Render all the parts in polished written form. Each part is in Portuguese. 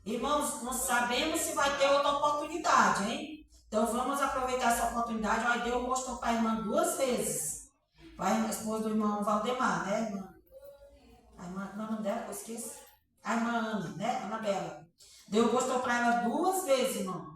Irmãos, não sabemos se vai ter outra oportunidade, hein? Então vamos aproveitar essa oportunidade. Olha, Deus mostrou para a irmã 2 vezes. Para a esposa do irmão Valdemar, né, irmã? A irmã, não é o nome dela, eu esqueci. A irmã Ana, né? Anabela. Deus mostrou para ela 2 vezes, irmão.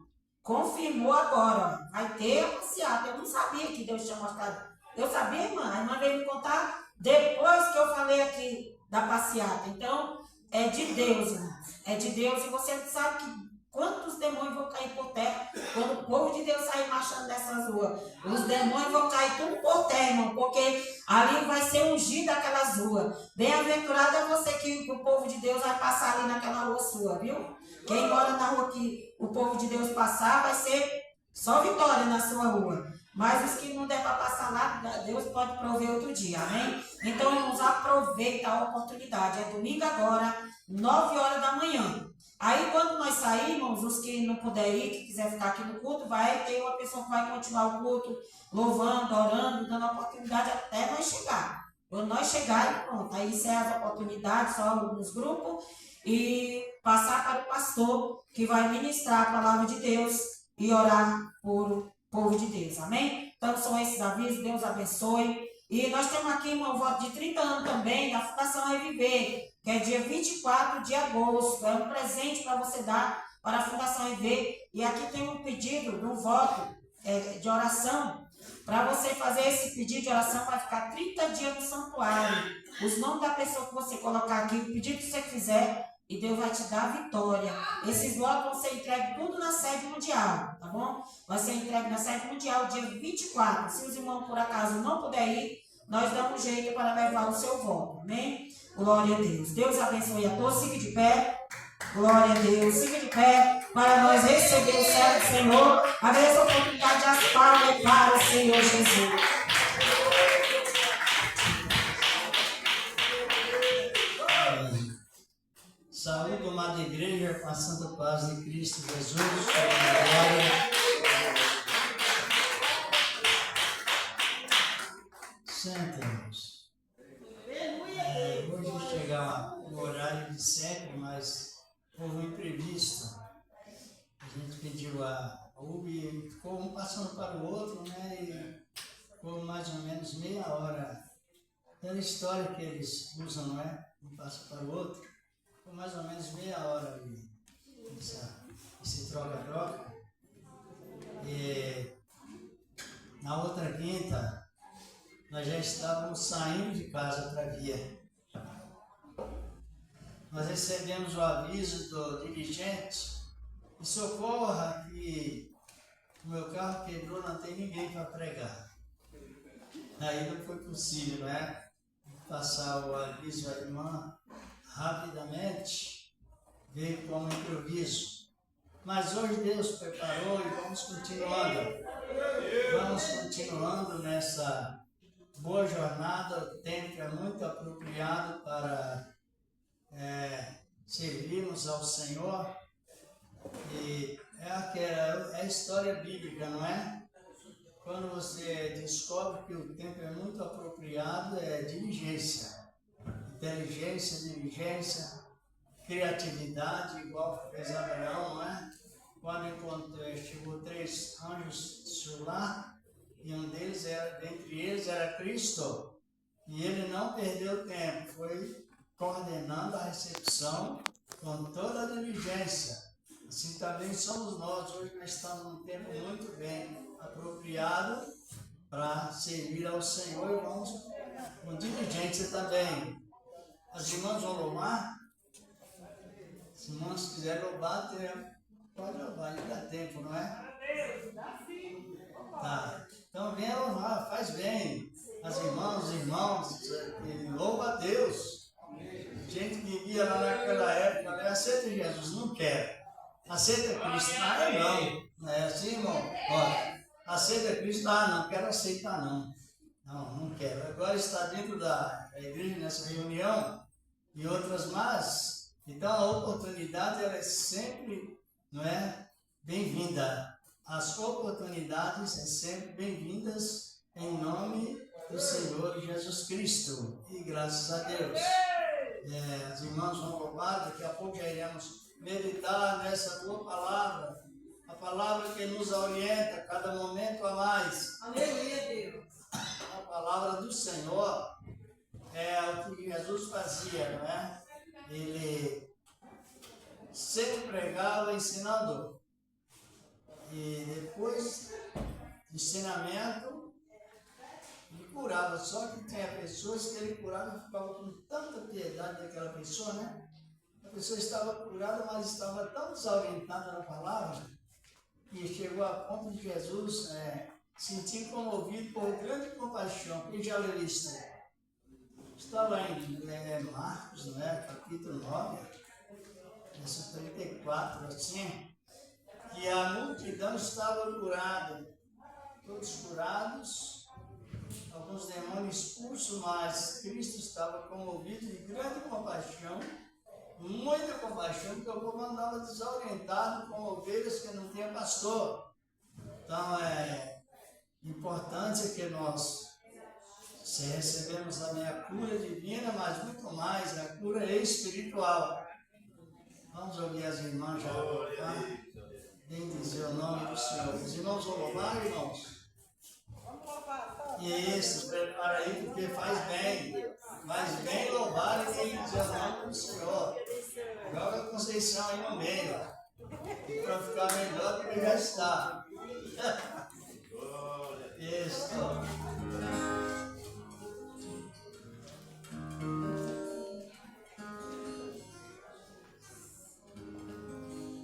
Confirmou agora, ó. Vai ter a passeata. Eu não sabia que Deus tinha mostrado. Eu sabia, irmã. A irmã veio me contar depois que eu falei aqui da passeata. Então, é de Deus, irmão. É de Deus. E você sabe que quantos demônios vão cair por terra quando o povo de Deus sair marchando nessas ruas? Os demônios vão cair tudo por terra, irmão, porque ali vai ser ungido aquelas ruas. Bem-aventurado é você que o povo de Deus vai passar ali naquela rua sua, viu? Quem mora na rua que o povo de Deus passar vai ser só vitória na sua rua. Mas os que não der para passar lá, Deus pode prover outro dia, amém? Então, irmãos, aproveita a oportunidade. É domingo agora, 9 horas da manhã. Aí, quando nós sairmos, os que não puderem ir, que quiser ficar aqui no culto, vai ter uma pessoa que vai continuar o culto, louvando, orando, dando oportunidade até nós chegar. Quando nós chegar, pronto. Aí encerra as oportunidades, só alguns grupos, e passar para o pastor, que vai ministrar a palavra de Deus e orar por o povo de Deus, amém? Então, são esses avisos, Deus abençoe. E nós temos aqui um voto de 30 anos também, da Fundação Reviver, que é dia 24 de agosto. É um presente para você dar para a Fundação Reviver. E aqui tem um pedido de um voto de oração. Para você fazer esse pedido de oração, vai ficar 30 dias no santuário. Os nomes da pessoa que você colocar aqui, o pedido que você fizer, e Deus vai te dar a vitória. Esses votos vão ser entregues tudo na sede mundial, tá bom? Vai ser entregue na sede mundial dia 24. Se os irmãos por acaso não puderem ir, nós damos jeito para levar o seu voto, amém? Glória a Deus. Deus abençoe a todos. Siga de pé. Glória a Deus. Siga de pé para nós receber o céu do Senhor. A essa oportunidade, as palmas para o Senhor Jesus. Saúde, amada igreja, com a santa paz de Cristo Jesus. Glória. Senta-nos. Hoje chegar no horário de sempre, mas houve um imprevisto. A gente pediu a Uber e ficou um passando para o outro, né? E ficou mais ou menos meia hora. Aquela história que eles usam, não é? Um passa para o outro. Ficou mais ou menos meia hora ali, esse troca-troca. E na outra quinta, nós já estávamos saindo de casa para Via. Nós recebemos o aviso do dirigente e socorra que o meu carro quebrou, não tem ninguém para pregar. Aí não foi possível, né? Passar o aviso à irmã rapidamente, veio como improviso. Mas hoje Deus preparou e vamos continuando nessa boa jornada. O tempo é muito apropriado para servirmos ao Senhor. E é a história bíblica, não é? Quando você descobre que o tempo é muito apropriado, é diligência. Inteligência, diligência, criatividade, igual fez Abraão, não é? Quando chegou 3 anjos do seu lar, e dentre eles era Cristo, e ele não perdeu tempo, foi coordenando a recepção com toda a diligência. Assim também somos nós. Hoje nós estamos num tempo muito bem apropriado para servir ao Senhor, e vamos com diligência também. As irmãs vão louvar? As irmãs quiserem louvar, pode louvar, ainda dá tempo, não é? Tá. Então venha louvar, faz bem. As irmãs, os irmãos, louva a Deus. Gente que vivia lá naquela época, né? Aceita Jesus, não quer. Aceita Cristo, não é assim, irmão? Olha, aceita Cristo, não quero aceitar, não. Não quero. Agora está dentro da igreja nessa reunião e outras mais. Então a oportunidade ela é sempre, não é, bem-vinda. As oportunidades são sempre bem-vindas em nome do Senhor Jesus Cristo. E graças a Deus. Os irmãos vão louvar, daqui a pouco já iremos meditar nessa boa palavra, a palavra que nos orienta cada momento a mais. Aleluia, Deus. A palavra do Senhor é o que Jesus fazia, não é? Ele sempre pregava ensinando. E depois do ensinamento, ele curava. Só que tinha pessoas que ele curava e ficava com tanta piedade daquela pessoa, né? A pessoa estava curada, mas estava tão desorientada na palavra, que chegou a ponto de Jesus sentir comovido por grande compaixão. Quem já leu isso? Está lá em Marcos, né, capítulo 9, verso 34, assim, que a multidão estava curada, todos curados, alguns demônios expulsos, mas Cristo estava comovido de grande compaixão, muita compaixão, porque o povo andava desorientado com ovelhas que não tinha pastor. Então é importante que nós recebemos também a cura divina, mas muito mais a cura espiritual. Vamos ouvir as irmãs já louvar, bendizer o nome do Senhor. Os irmãos vão louvar, irmãos? Isso, prepara aí, porque faz bem louvar e bendizer o nome do Senhor. Joga a Conceição aí no meio, para ficar melhor do que já está. Isso.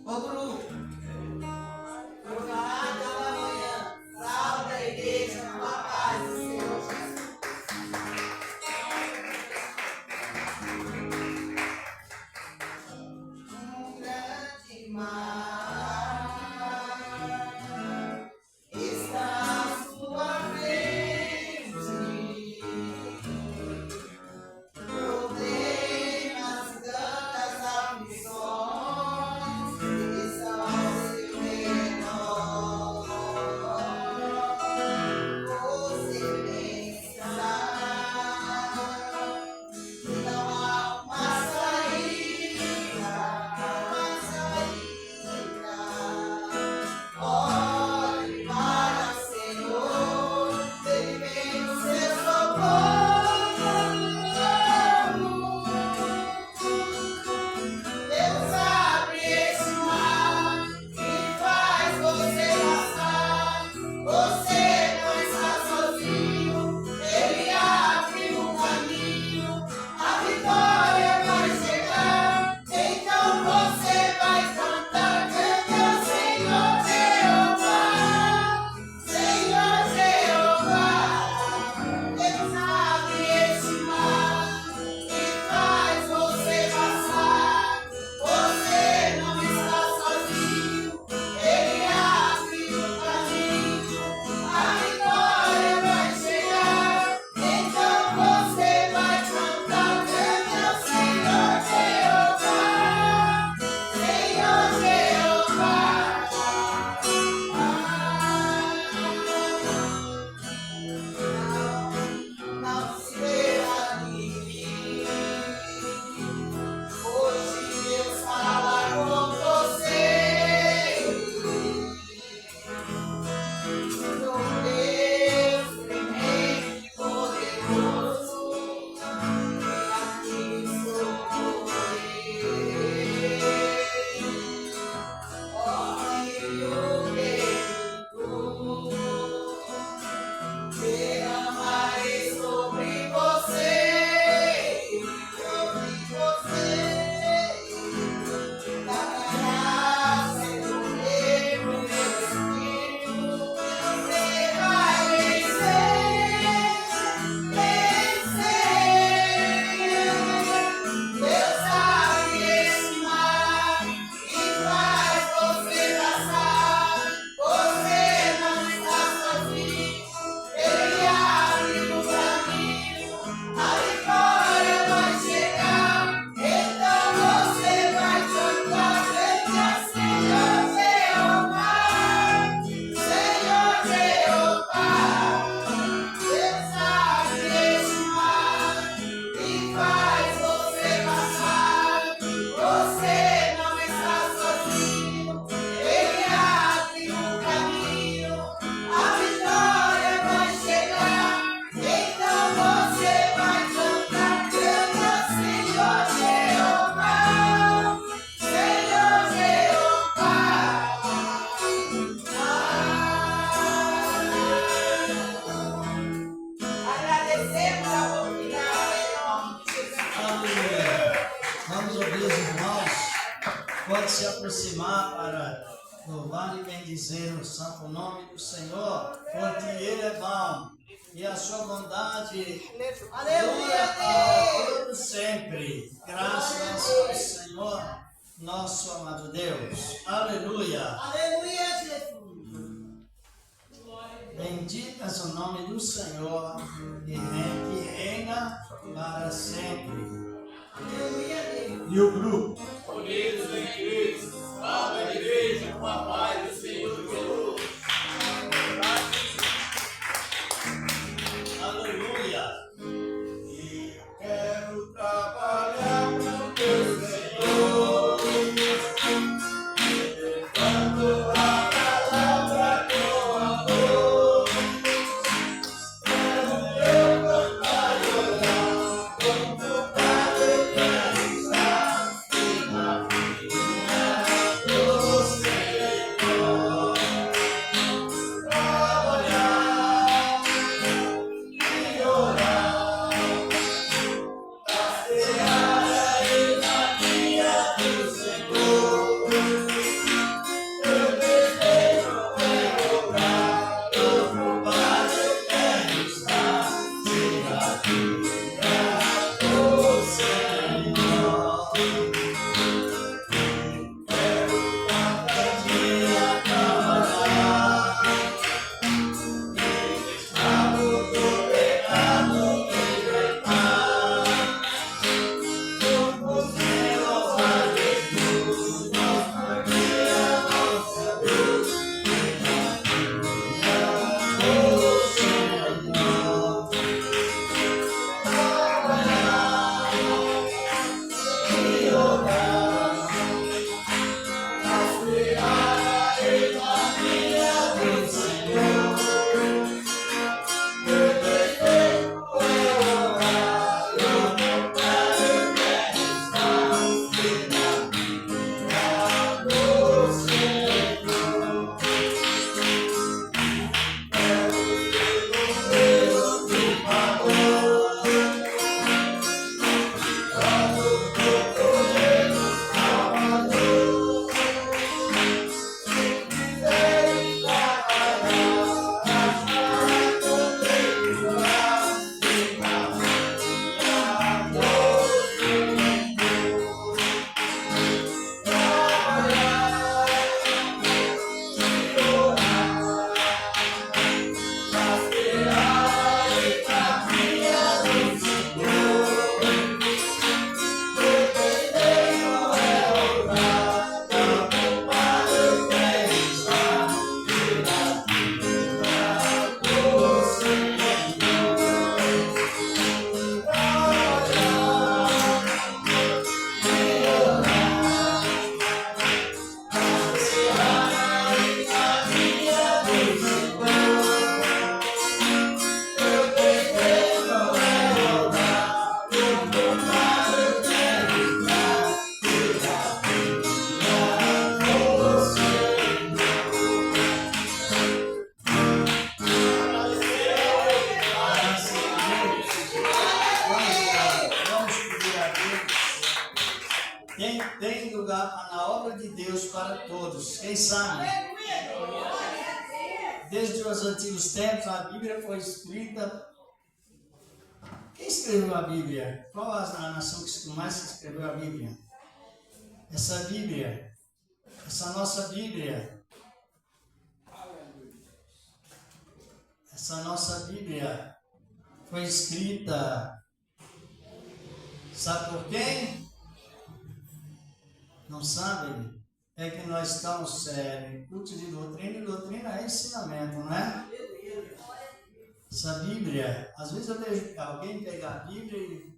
Ô, Guru, obrigado da manhã, salve a igreja, com a paz do Senhor Jesus. Um grande mar está à sua frente, problemas, tantas aflições. pode se aproximar para louvar e bendizer o santo nome do Senhor, porque Ele é bom e a sua bondade dura para todos sempre. Graças ao Senhor, nosso amado Deus. Aleluia. Aleluia, Jesus. Benditas o nome do Senhor, que reina para sempre. Aleluia, Deus. E o grupo? Unidos em Cristo, salve a igreja com a paz do Senhor Jesus. Aleluia. E quero trabalhar pro teu Senhor, levando a palavra com amor. Quero eu cantar e orar, como Padre quero estar na vida do Senhor. Trabalhar e orar, passear e na guia do Senhor. Meu desejo é orar, como Padre quero estar na vida do Senhor. Quero cada dia trabalhar, escravo do pecado libertar. Como Senhor a Jesus, nossa guia, nossa luz, do Senhor. Trabalhar e orar, passear e na guia do Senhor. Meu desejo é orar, como Padre quero estar na vida do Senhor. Quero ser o teu favor, como Cordeiro Salvador. Quiser trabalhar, achar contigo lá, na vida do Senhor. Trabalhar e orar, passear e caminhar do Senhor. Meu desejo é orar, como Padre quero estar na vida do Senhor. Trabalhar e orar, passear e caminhar do Senhor. Meu desejo é orar, como Padre quero estar na vida do Vamos pedir a Deus. Tem lugar na obra de Deus para todos. Quem sabe? Desde os antigos tempos, a Bíblia foi escrita. Quem escreveu a Bíblia? Qual a nação que mais escreveu a Bíblia? Essa Bíblia, essa nossa Bíblia, essa nossa Bíblia foi escrita, sabe por quem? Não sabem? É que nós estamos em culto de doutrina, e doutrina é ensinamento, não é? Essa Bíblia, às vezes eu vejo alguém pegar a Bíblia e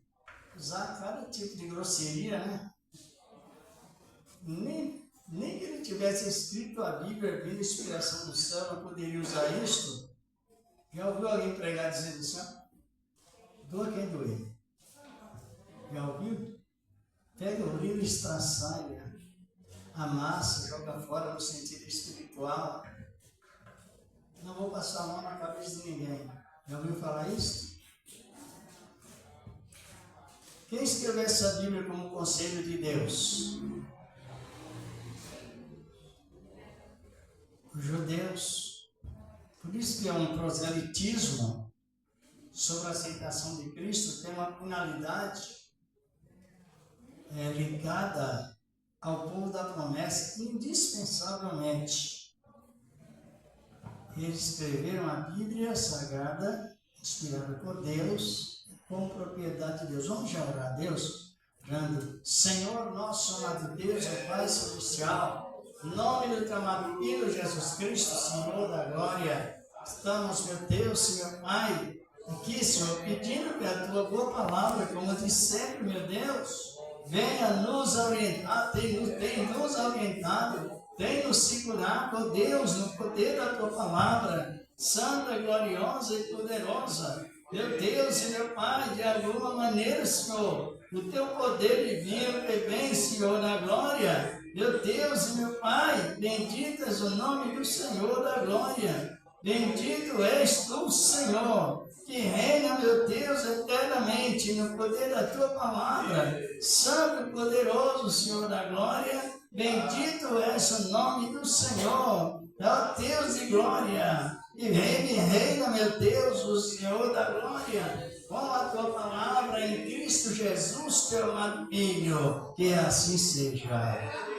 usar cada tipo de grosseria, né? Nem que ele tivesse escrito a Bíblia, vindo inspiração do céu, não poderia usar isto. Já ouviu alguém pregar dizendo assim, doa quem doer? Já ouviu? Pega o livro e estraçalha, amassa, joga fora no sentido espiritual. Não vou passar a mão na cabeça de ninguém. Já ouviu falar isso? Quem escreveu essa Bíblia como conselho de Deus? isso que é um proselitismo sobre a aceitação de Cristo tem uma finalidade ligada ao povo da promessa indispensavelmente. Eles escreveram a Bíblia Sagrada, inspirada por Deus, com propriedade de Deus. Vamos já orar a Deus? Orando, Senhor nosso amado Deus, Pai Celestial, em nome do teu amado Filho Jesus Cristo, Senhor da glória, estamos, meu Deus, meu Pai, aqui, Senhor, pedindo que a tua boa palavra, como eu disse sempre, meu Deus, venha nos orientar, tem nos orientado, tem nos segurado, ó Deus, no poder da tua palavra, santa, gloriosa e poderosa. Meu Deus e meu Pai, de alguma maneira, Senhor, o teu poder divino que vem, Senhor, da glória. Meu Deus e meu Pai, bendito és o nome do Senhor da glória. Bendito és tu, Senhor, que reina, meu Deus, eternamente no poder da tua palavra. Santo e poderoso, Senhor da glória, bendito és o nome do Senhor, ó Deus de glória. E reina, meu Deus, o Senhor da glória, com a tua palavra em Cristo Jesus, teu amado Filho, que assim seja.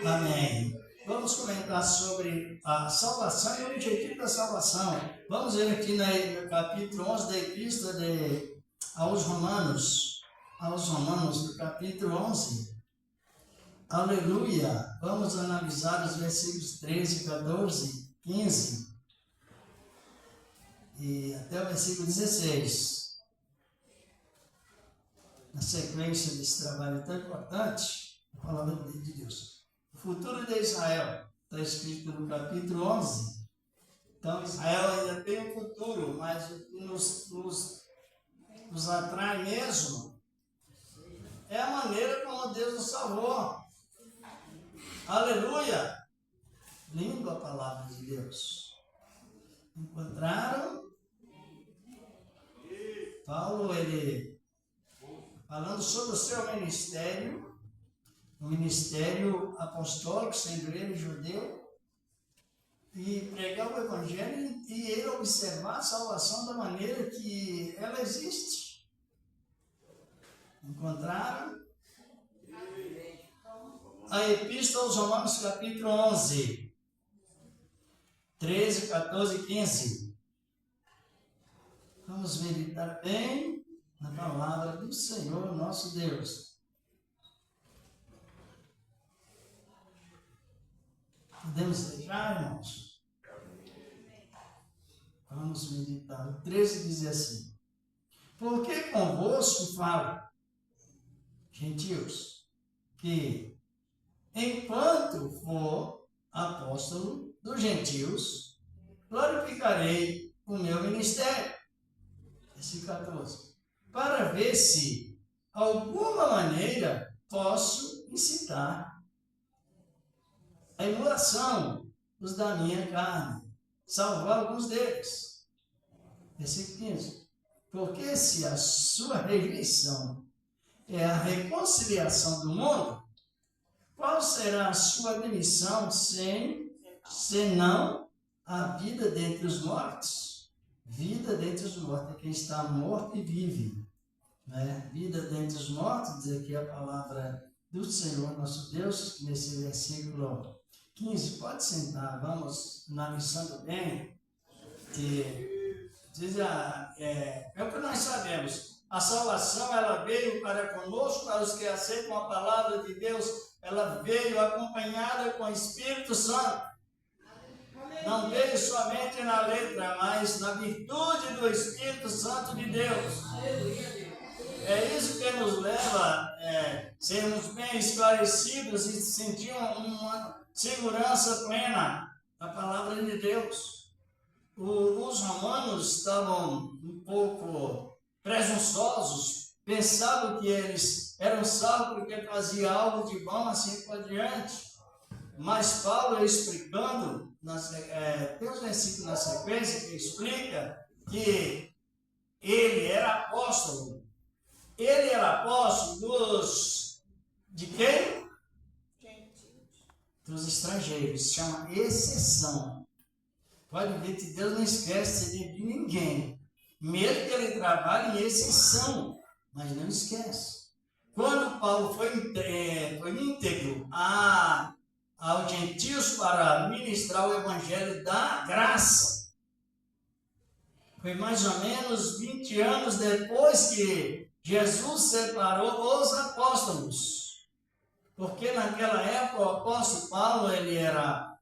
Amém. Vamos comentar sobre a salvação e o objetivo da salvação. Vamos ver aqui no capítulo 11 da Epístola aos Romanos, do capítulo 11. Aleluia! Vamos analisar os versículos 13, 14, 15 e até o versículo 16. Na sequência desse trabalho tão importante, a palavra de Deus. O futuro de Israel está escrito no capítulo 11. Então, Israel ainda tem um futuro, mas o que nos atrai mesmo é a maneira como Deus nos salvou. Aleluia! Lindo a palavra de Deus. Encontraram? Paulo, ele falando sobre o seu ministério, o ministério apostólico, sendo ele judeu, e pregar o evangelho e ele observar a salvação da maneira que ela existe. Encontraram? A Epístola aos Romanos, capítulo 11, 13, 14 e 15. Vamos meditar bem na palavra do Senhor nosso Deus. Podemos deixar, irmãos? Vamos meditar. O 13 diz assim: porque convosco falo, gentios, que enquanto for apóstolo dos gentios, glorificarei o meu ministério. Versículo 14. Para ver se, alguma maneira, posso incitar a emulação dos da minha carne, salvar alguns deles. Versículo 15. Porque se a sua rejeição é a reconciliação do mundo, qual será a sua demissão senão a vida dentre os mortos? Vida dentre os mortos é quem está morto e vive. Né? Vida dentre os mortos, diz aqui a palavra do Senhor nosso Deus, nesse versículo 15. Pode sentar, vamos analisando bem. Que diz é o que nós sabemos. A salvação, ela veio para conosco, para os que aceitam a palavra de Deus. Ela veio acompanhada com o Espírito Santo. Não veio somente na letra, mas na virtude do Espírito Santo de Deus. É isso que nos leva a sermos bem esclarecidos e sentir uma segurança plena da palavra de Deus. Os romanos estavam um pouco presunçosos, pensavam que eles eram salvos porque faziam algo de bom, assim por diante. Mas Paulo explicando, tem uns versículos na sequência que explica que ele era apóstolo. Ele era apóstolo de quem? Dos estrangeiros. Se chama exceção. Pode ver que Deus não esquece de ninguém. Mesmo que ele trabalhe em exceção, mas não esquece. Quando Paulo foi íntegro aos gentios para ministrar o evangelho da graça, foi mais ou menos 20 anos depois que Jesus separou os apóstolos. Porque naquela época o apóstolo Paulo, ele era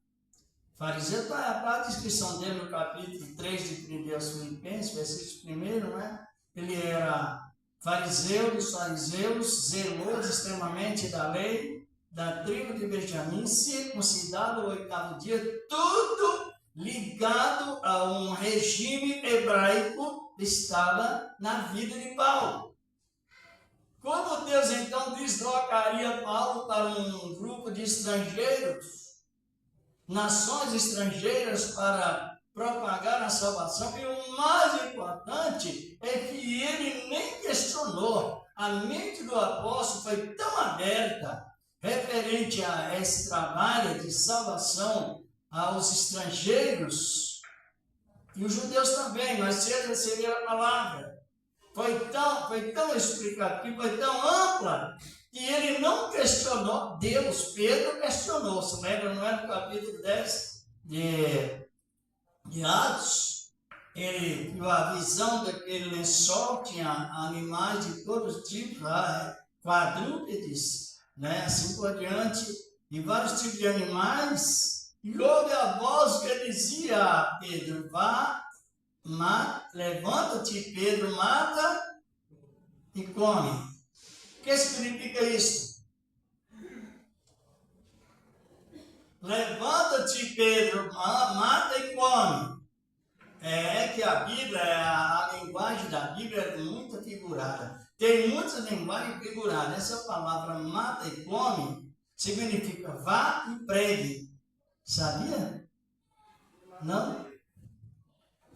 fariseu, está a descrição dele no capítulo 3 de 1 Filipenses, versículo 1, né? Ele era fariseu dos fariseus, zeloso extremamente da lei, da tribo de Benjamim, circuncidado ao 8º dia, tudo ligado a um regime hebraico que estava na vida de Paulo. Como Deus então deslocaria Paulo para um grupo de estrangeiros, nações estrangeiras, para propagar a salvação? E o mais importante é que ele nem questionou. A mente do apóstolo foi tão aberta referente a esse trabalho de salvação aos estrangeiros, e os judeus também, mas seria a palavra. Foi tão explicativo, foi tão ampla, que ele não questionou Deus. Pedro questionou, se lembra, não é no capítulo 10 de Atos? Ele viu a visão daquele lençol, tinha animais de todos os tipos, quadrúpedes, né, assim por diante, e vários tipos de animais. E ouve a voz que dizia a Pedro: levanta-te, Pedro, mata e come. O que significa isso? Levanta-te, Pedro, mata e come. É que a Bíblia, a linguagem da Bíblia é muito figurada. Tem muitas linguagens figuradas. Essa palavra mata e come significa vá e pregue. Sabia? Não?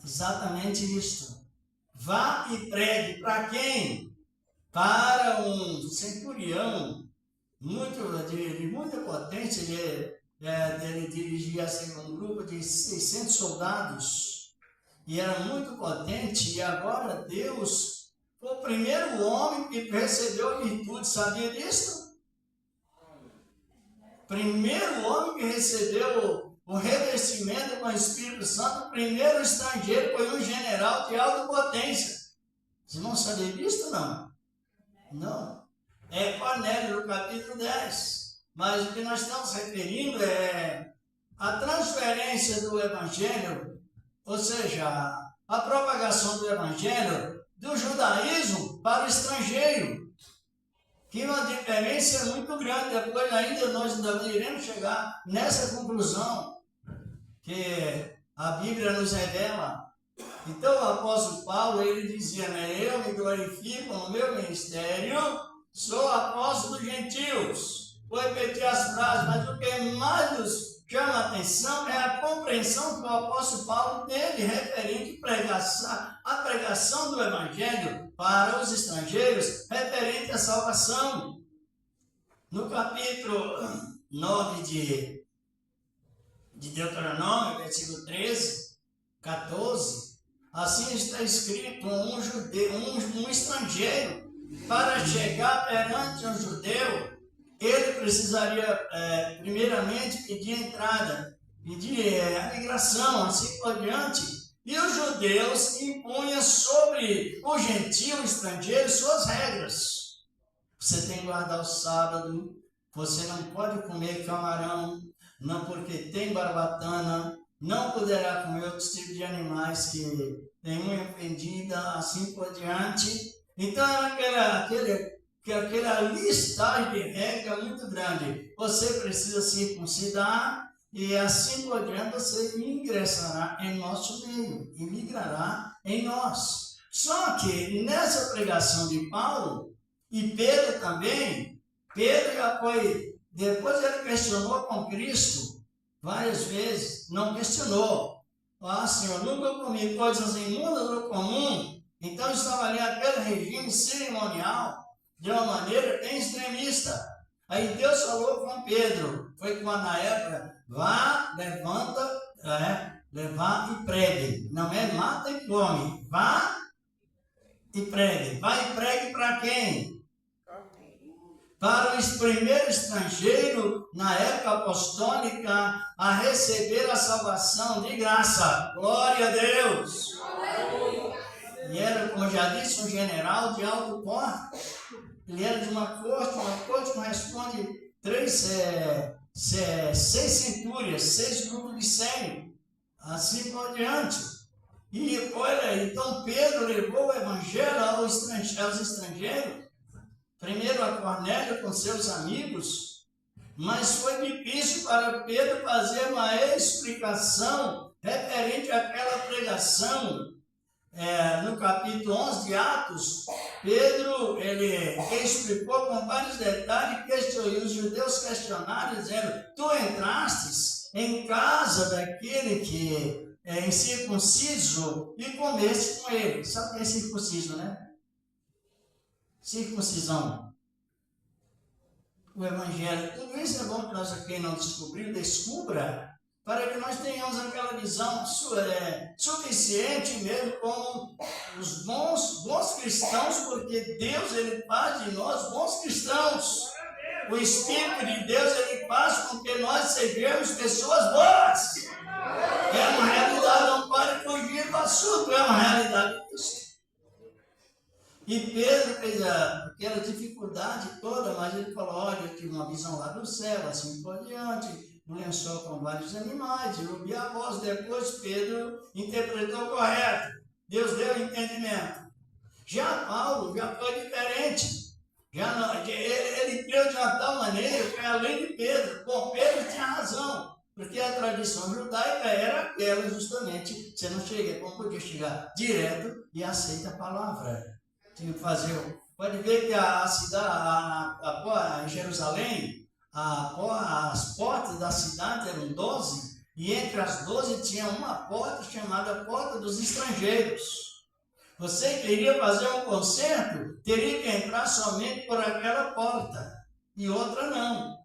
Exatamente isso. Vá e pregue. Para quem? Para um centurião de muita potência. Ele dirigia um grupo de 600 soldados. E era muito potente. E agora Deus foi o primeiro homem que recebeu a virtude. Sabia disso? Primeiro homem que recebeu o revestimento com o Espírito Santo, o primeiro estrangeiro foi um general de alta potência. Vocês não sabiam disso, não? Não. É Cornélio, no capítulo 10. Mas o que nós estamos referindo é a transferência do Evangelho, ou seja, a propagação do Evangelho do judaísmo para o estrangeiro. Que uma diferença muito grande. Depois ainda nós iremos chegar nessa conclusão que a Bíblia nos revela. Então o apóstolo Paulo, ele dizia, né, eu me glorifico no meu ministério, sou apóstolo dos gentios. Vou repetir as frases, mas o que mais nos chama a atenção é a compreensão que o apóstolo Paulo teve referente à pregação do Evangelho para os estrangeiros, referente à salvação. No capítulo 9 de Deuteronômio, versículo 13, 14, assim está escrito: um estrangeiro, para chegar perante um judeu, ele precisaria primeiramente pedir entrada, pedir a migração, assim por diante. E os judeus impunham sobre o gentio estrangeiro suas regras. Você tem que guardar o sábado, você não pode comer camarão, não porque tem barbatana, não poderá comer outros tipos de animais que têm unha fendida, assim por diante. Então era aquela listagem de regra muito grande. Você precisa circuncidar e assim por diante você ingressará em nosso meio, imigrará em nós. Só que nessa pregação de Paulo, e Pedro também, Pedro já foi, depois ele questionou com Cristo várias vezes, não questionou. Senhor, nunca comi coisas imundas ou comum. Então estava ali aquele regime cerimonial de uma maneira bem extremista. Aí Deus falou com Pedro, foi quando na época, vá, levanta, levar e pregue. Não é mata e come. Vá e pregue. Vá e pregue para quem? Para o primeiro estrangeiro, na época apostólica, a receber a salvação de graça. Glória a Deus! E era, como já disse, um general de alto porte. Ele era de uma corte corresponde 6 centúrias, 6 grupos de 100, assim por diante. E olha, então Pedro levou o evangelho aos estrangeiros, primeiro a Cornélio com seus amigos, mas foi difícil para Pedro fazer uma explicação referente àquela pregação. No capítulo 11 de Atos, Pedro ele explicou com vários detalhes, e os judeus questionaram, dizendo: tu entrastes em casa daquele que é incircunciso e comeste com ele. Sabe o que é circunciso, né? Circuncisão. O Evangelho. Tudo isso é bom que nós aqui não descobriu, descubra, para que nós tenhamos aquela visão suficiente mesmo como os bons cristãos, porque Deus ele faz de nós bons cristãos. O Espírito de Deus ele faz com que nós sejamos pessoas boas. É uma realidade, não pode fugir do assunto, é uma realidade disso. E Pedro fez aquela dificuldade toda, mas ele falou: olha, eu tive uma visão lá do céu, assim por diante. Um lençol com vários animais, e ouvi a voz. Depois Pedro interpretou correto. Deus deu entendimento. Já Paulo já foi diferente. Ele creu de uma tal maneira que além de Pedro. Bom, Pedro tinha razão, porque a tradição judaica era aquela justamente, você não podia chegar direto e aceita a palavra. Tinha que fazer. Pode ver que a cidade, em Jerusalém, as portas da cidade eram 12, e entre as 12 tinha uma porta chamada Porta dos Estrangeiros. Você queria fazer um concerto, teria que entrar somente por aquela porta, e outra não.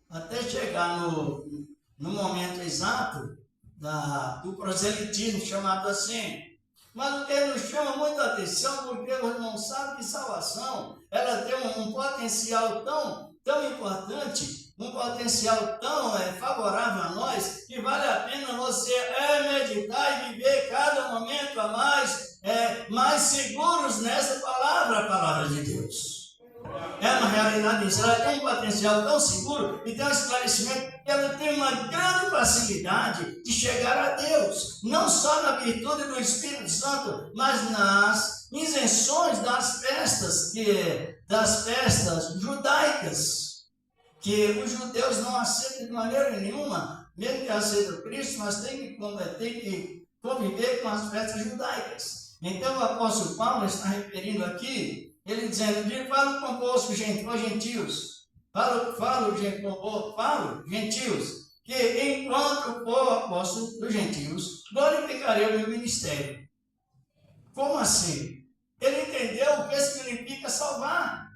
Até chegar no momento exato do proselitismo, chamado assim. Mas o que nos chama muita atenção, porque os irmãos sabem que salvação, ela tem um potencial tão importante, um potencial tão favorável a nós, que vale a pena você meditar e viver cada momento a mais seguros nessa palavra, a palavra de Deus. É uma realidade disso, ela tem um potencial tão seguro e tem um esclarecimento que ela tem uma grande facilidade de chegar a Deus, não só na virtude do Espírito Santo, mas nas isenções das festas judaicas, que os judeus não aceitam de maneira nenhuma, mesmo que aceitem Cristo, mas tem que conviver com as festas judaicas. Então o apóstolo Paulo está referindo aqui, ele dizendo: falo convosco, gentios, falo, gentios, que enquanto for apóstolo dos gentios, glorificarei o meu ministério. Como assim? Ele entendeu o que significa salvar.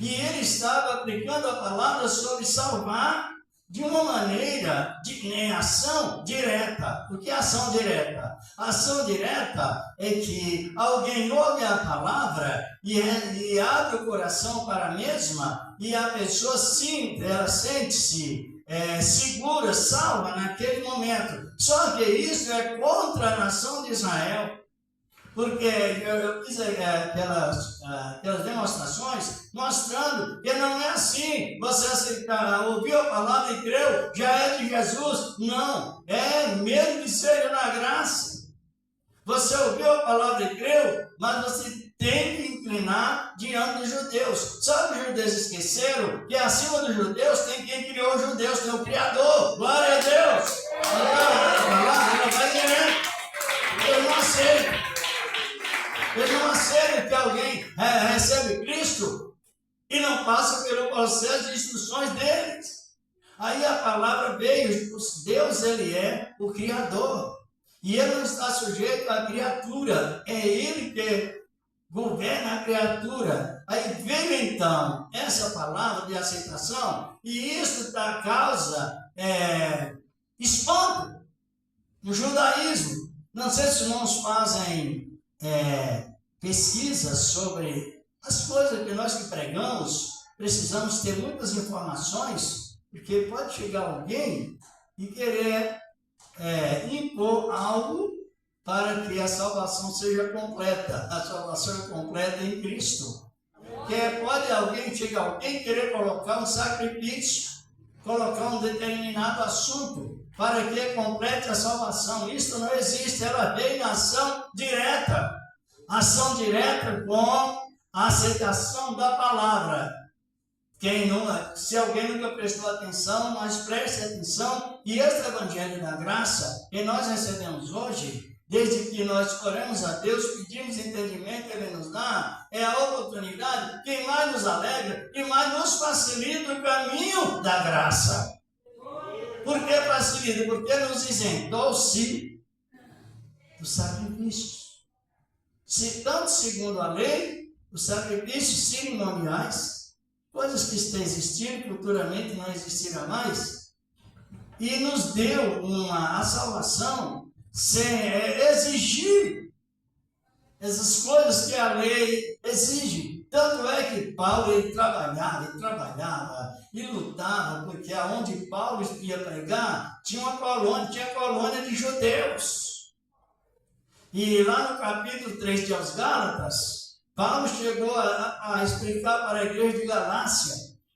E ele estava aplicando a palavra sobre salvar de uma maneira em ação direta. O que é ação direta? A ação direta é que alguém ouve a palavra e abre o coração para a mesma, e a pessoa ela sente-se segura, salva naquele momento. Só que isso é contra a nação de Israel. Porque eu fiz aquelas demonstrações mostrando que não é assim. Você ouviu a palavra e creu, já é de Jesus. Não, mesmo que seja na graça. Você ouviu a palavra e creu, mas você tem que inclinar diante dos judeus. Sabe, os judeus esqueceram que acima dos judeus tem quem criou os judeus, tem o Criador. Glória a Deus! Ela vai direto. Eu não aceito. Eles não aceitam que alguém recebe Cristo e não passa pelo processo de instruções deles. Aí a palavra veio, Deus ele é o Criador. E ele não está sujeito à criatura. É ele que governa a criatura. Aí veio então essa palavra de aceitação, e isso causa espanto. No judaísmo, não sei se os irmãos fazem pesquisas sobre as coisas que nós que pregamos, precisamos ter muitas informações, porque pode chegar alguém e querer impor algo para que a salvação seja completa. A salvação é completa em Cristo. Pode alguém querer colocar um sacrifício, colocar um determinado assunto para que complete a salvação. Isso não existe, ela vem na ação direta. Ação direta com a aceitação da palavra. Se alguém nunca prestou atenção, mas preste atenção, e este Evangelho da Graça que nós recebemos hoje, desde que nós oramos a Deus, pedimos entendimento, Ele nos dá, é a oportunidade que mais nos alegra e mais nos facilita o caminho da graça. Por que facilita? Porque nos isentou-se dos sacrifícios. Tanto segundo a lei, os sacrifícios cerimoniais, coisas que estão existindo, futuramente não existirá mais, e nos deu a salvação sem exigir essas coisas que a lei exige. Tanto é que Paulo ele trabalhava e lutava, porque aonde Paulo ia pregar, tinha colônia de judeus. E lá no capítulo 3 de aos Gálatas, Paulo chegou a explicar para a igreja de Galácia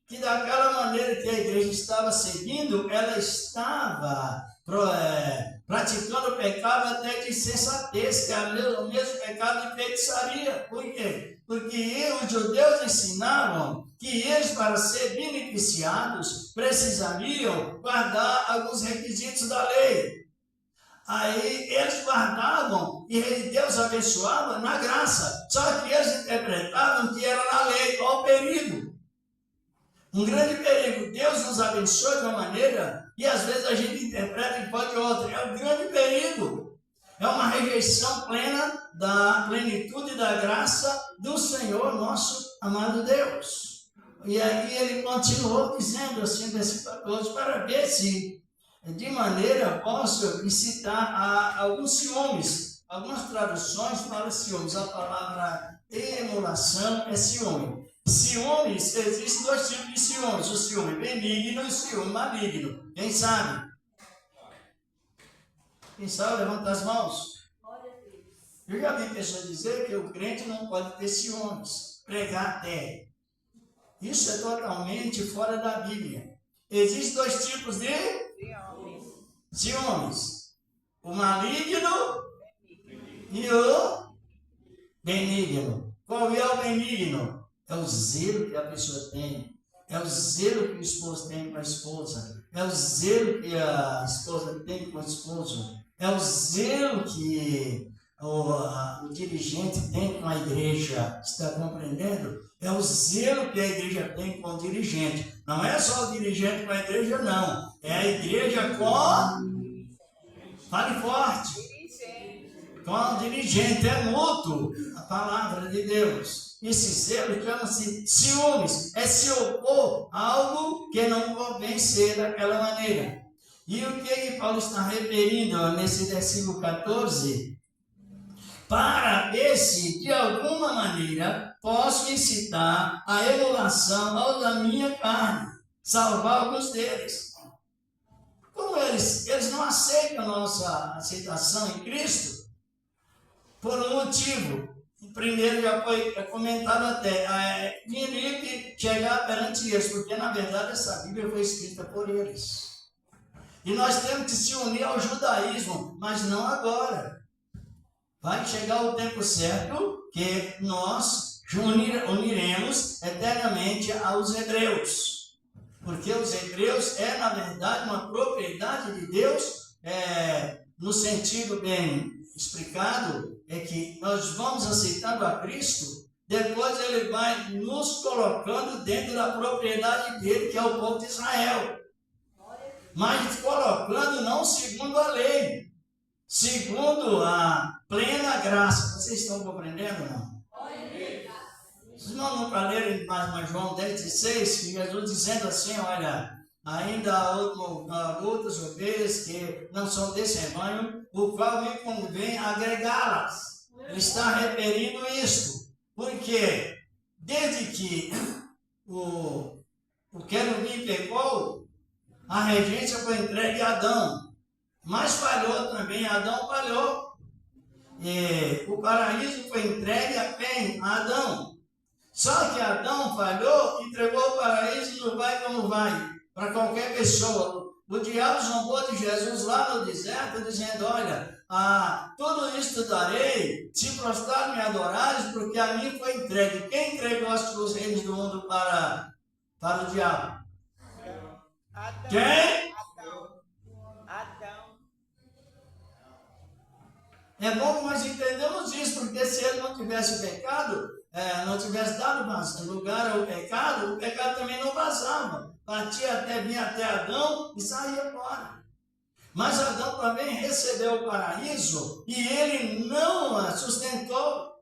que daquela maneira que a igreja estava seguindo, ela estava praticando o pecado até de insensatez, que é o mesmo pecado de feitiçaria. Por quê? Porque os judeus ensinavam que eles, para ser beneficiados, precisariam guardar alguns requisitos da lei. Aí eles guardavam e Deus abençoava na graça. Só que eles interpretavam que era na lei. Qual o perigo? Um grande perigo. Deus nos abençoa de uma maneira e às vezes a gente interpreta de forma de outra. É um grande perigo. É uma rejeição plena da plenitude da graça do Senhor, nosso amado Deus. E aí ele continuou dizendo assim, versículo 14, para ver se de maneira posso citar alguns ciúmes. Algumas traduções falam ciúmes. A palavra emulação é ciúme. Ciúmes, existem dois tipos de ciúmes. O ciúme benigno e o ciúme maligno. Quem sabe? Quem sabe? Levanta as mãos. Eu já vi pessoas dizer que o crente não pode ter ciúmes. Pregar até. Isso é totalmente fora da Bíblia. Existem dois tipos de ciúmes. O maligno e o benigno. Qual é o benigno? É o zelo que a pessoa tem. É o zelo que o esposo tem com a esposa. É o zelo que a esposa tem com o esposo. É o zelo que o dirigente tem com a igreja. Está compreendendo? É o zelo que a igreja tem com o dirigente. Não é só o dirigente com a igreja, não. É a igreja com... Fale forte. Com o dirigente. É mútuo a palavra de Deus. Esse zelo chama-se ciúmes. É se opor a algo que não convém ser daquela maneira. E o que Paulo está referindo nesse versículo 14? Para ver se, de alguma maneira, posso incitar a emulação ao da minha carne, salvar alguns deles. Como eles não aceitam a nossa aceitação em Cristo, por um motivo. O primeiro já foi comentado até, Filipe chegar perante eles, porque na verdade essa Bíblia foi escrita por eles. E nós temos que se unir ao judaísmo, mas não agora. Vai chegar o tempo certo que nós uniremos eternamente aos hebreus. Porque os hebreus na verdade, uma propriedade de Deus, no sentido bem explicado, é que nós vamos aceitando a Cristo, depois Ele vai nos colocando dentro da propriedade dele, que é o povo de Israel. Mas colocando não segundo a lei, segundo a plena graça. Vocês estão compreendendo ou não? Vocês não nunca leram mais João 10,16, que Jesus dizendo assim, olha, ainda há outras ovelhas que não são desse rebanho, o qual me convém agregá-las. Ele está referindo isto, porque desde que o querubim pecou, a regência foi entregue a Adão, mas falhou também, Adão falhou. E o paraíso foi entregue a quem? A Adão. Só que Adão falhou, entregou o paraíso e não vai como vai, para qualquer pessoa. O diabo zombou de Jesus lá no deserto, dizendo, olha, tudo isto darei, se prostrar me adorares, porque a mim foi entregue. Quem entregou os reinos do mundo para o diabo? Adão. Quem? Adão. É bom que nós entendemos isso, porque se ele não tivesse pecado, não tivesse dado lugar ao pecado, o pecado também não vazava. Vinha até Adão e saía fora. Mas Adão também recebeu o paraíso e ele não a sustentou,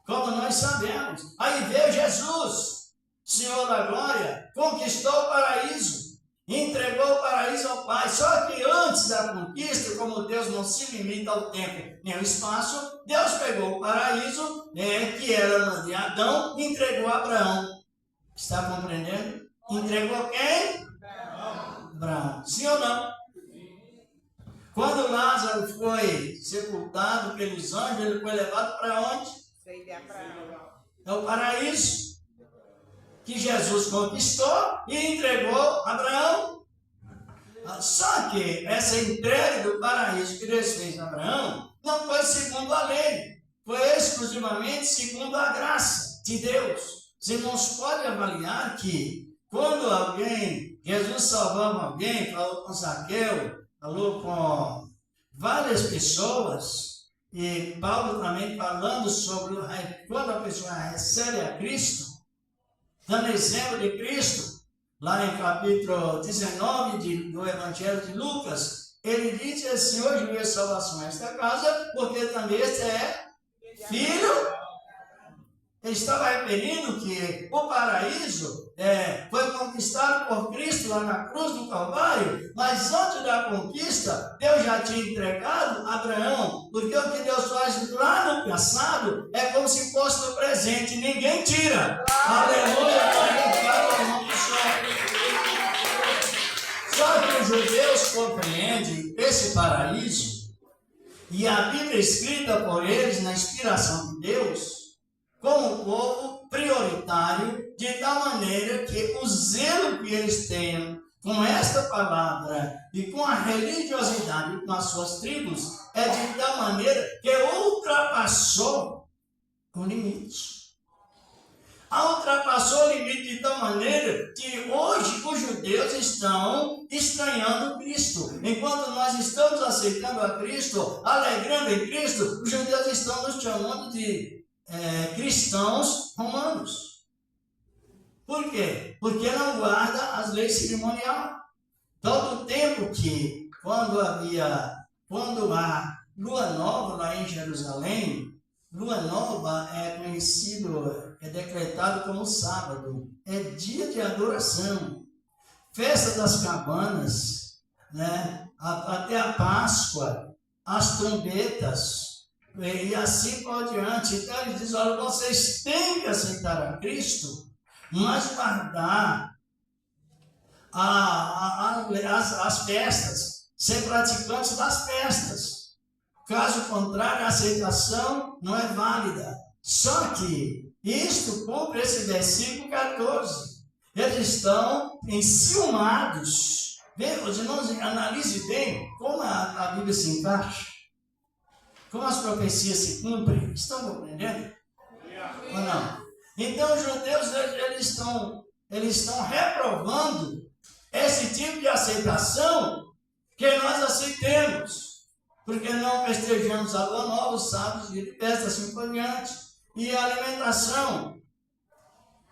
como nós sabemos. Aí veio Jesus, Senhor da glória, conquistou o paraíso, entregou o paraíso ao Pai. Só que antes da conquista, como Deus não se limita ao tempo nem ao espaço, Deus pegou o paraíso, que era de Adão, e entregou a Abraão. Está compreendendo? Entregou quem? Abraão. Sim ou não? Quando Lázaro foi sepultado pelos anjos, ele foi levado para onde? Foi de Abraão. É o paraíso que Jesus conquistou e entregou a Abraão. Só que essa entrega do paraíso que Deus fez a Abraão não foi segundo a lei, foi exclusivamente segundo a graça de Deus. Os irmãos podem avaliar que quando Jesus salvava alguém, falou com Zaqueu, falou com várias pessoas, e Paulo também falando sobre quando a pessoa recebe a Cristo, dando exemplo de Cristo, lá em capítulo 19 do Evangelho de Lucas, ele diz assim, hoje veio salvação a esta casa, porque também este é filho. Ele estava referindo que o paraíso foi conquistado por Cristo lá na cruz do Calvário, mas antes da conquista, Deus já tinha entregado a Abraão, porque o que Deus faz lá no passado é como se fosse no presente, ninguém tira. Aleluia, só que os judeus compreendem esse paraíso, e a Bíblia escrita por eles na inspiração de Deus, como povo prioritário, de tal maneira que o zelo que eles tenham com esta palavra e com a religiosidade com as suas tribos é de tal maneira que ultrapassou o limite. Ultrapassou o limite de tal maneira que hoje os judeus estão estranhando Cristo. Enquanto nós estamos aceitando a Cristo, alegrando em Cristo, os judeus estão nos chamando de cristãos romanos. Por quê? Porque não guarda as leis cerimoniais. Todo o tempo que, quando há lua nova lá em Jerusalém, lua nova é conhecido, é decretado como sábado, é dia de adoração, festa das cabanas, né? Até a Páscoa, as trombetas, e assim por diante. Então ele diz, olha, vocês têm que aceitar a Cristo, mas guardar as festas, ser praticantes das festas. Caso contrário, a aceitação não é válida. Só que isto cumpre esse versículo 14. Eles estão enciumados. Os irmãos, analise bem como a Bíblia se encaixa. Como as profecias se cumprem. Estão compreendendo? Ou não? Então os judeus eles estão reprovando esse tipo de aceitação que nós aceitemos. Porque não festejamos a lua nova, os sábados, de festa, assim por diante. E a alimentação.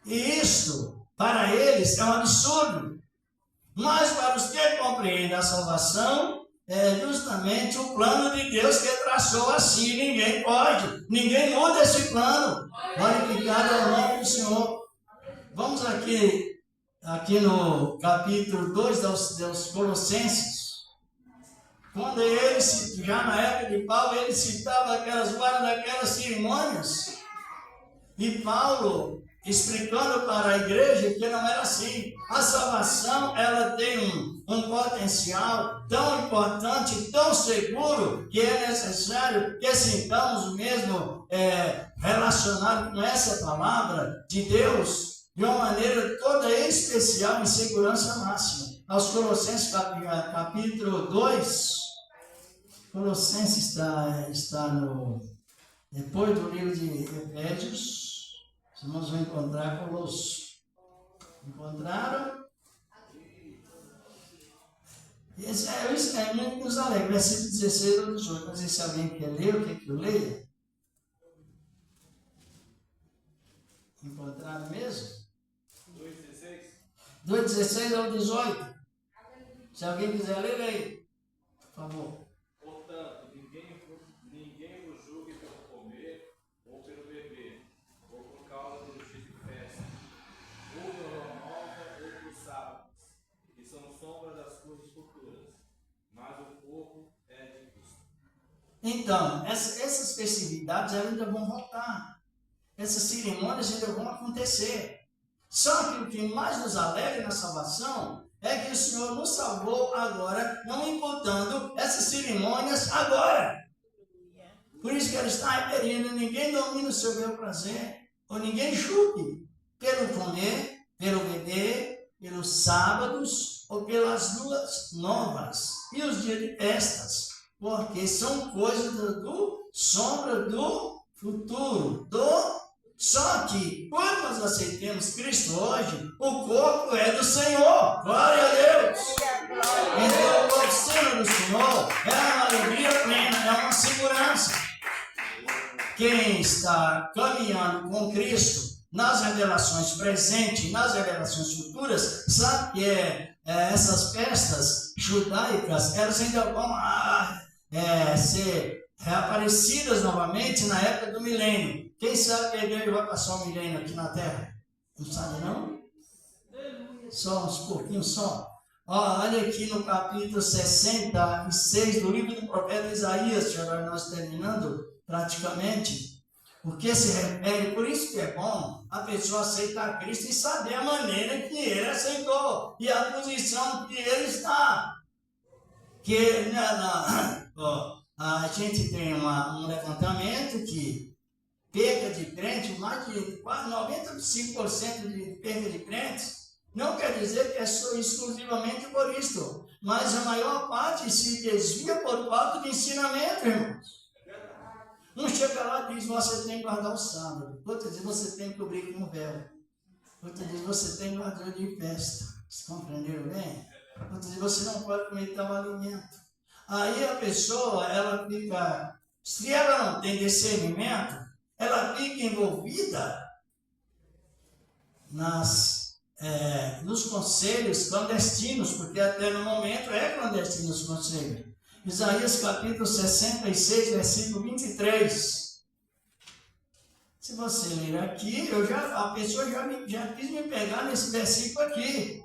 E isto, para eles, é um absurdo. Mas para os que compreendem a salvação, é justamente o plano de Deus que traçou assim. Ninguém muda esse plano. Glorificado é o nome do Senhor. Vamos aqui aqui no capítulo 2 dos Colossenses, quando ele, já na época de Paulo, ele citava várias daquelas cerimônias, e Paulo explicando para a igreja que não era assim. A salvação, ela tem um potencial tão importante, tão seguro, que é necessário que sintamos mesmo relacionado com essa palavra de Deus de uma maneira toda especial, em segurança máxima. Aos Colossenses capítulo 2, Colossenses está depois do livro de Efésios. Os irmãos vão encontrar Colossos. Encontraram? Isso é muito nos alegra. Versículo 16 ou 18. Mas se alguém quer ler, o que eu leia? Encontraram mesmo? 2,16? 2,16 ao 18. Se alguém quiser ler, leia. Por favor. Portanto, ninguém vos julgue pelo comer ou pelo beber, ou por causa do dia de festa, ou pela lua nova, ou pelos sábados, que são sombra das coisas futuras, mas o corpo é de Cristo. Então, essas festividades ainda vão voltar. Essas cerimônias ainda vão acontecer. Só que o que mais nos alegra na salvação é que o Senhor nos salvou agora, não importando essas cerimônias agora. Por isso que ele está repetindo: ninguém domina o seu bel prazer, ou ninguém julgue pelo comer, pelo beber, pelos sábados ou pelas luas novas e os dias de festas, porque são coisas do sombra do futuro, Só que, quando nós aceitamos Cristo hoje, o corpo é do Senhor. Glória a Deus! Então, o corpo sendo do Senhor é uma alegria plena, é uma segurança. Quem está caminhando com Cristo nas revelações presentes, nas revelações futuras, sabe que essas festas judaicas, elas ainda vão ser reaparecidas novamente na época do milênio. Quem sabe que a igreja vai passar um milênio aqui na terra? Não sabe não? Só uns pouquinhos só. Olha aqui no capítulo 66 do livro do profeta Isaías, já nós terminando praticamente, o que se refere, por isso que é bom a pessoa aceitar Cristo e saber a maneira que ele aceitou e a posição que ele está. Que a gente tem um levantamento que perda de crentes, mais de quase 95% de perda de crentes, não quer dizer que é exclusivamente por isto, mas a maior parte se desvia por falta de ensinamento, irmãos. Um chega lá e diz: você tem que guardar o sábado. Outro diz: você tem que cobrir com o véu. Outro diz: você tem que guardar de festa. Vocês compreenderam bem? Outro diz: você não pode comer tal alimento. Aí a pessoa, ela fica, se ela não tem discernimento, ela fica envolvida nos conselhos clandestinos, porque até no momento é clandestino os conselhos. Isaías capítulo 66, versículo 23. Se você ler aqui, a pessoa já quis me pegar nesse versículo aqui.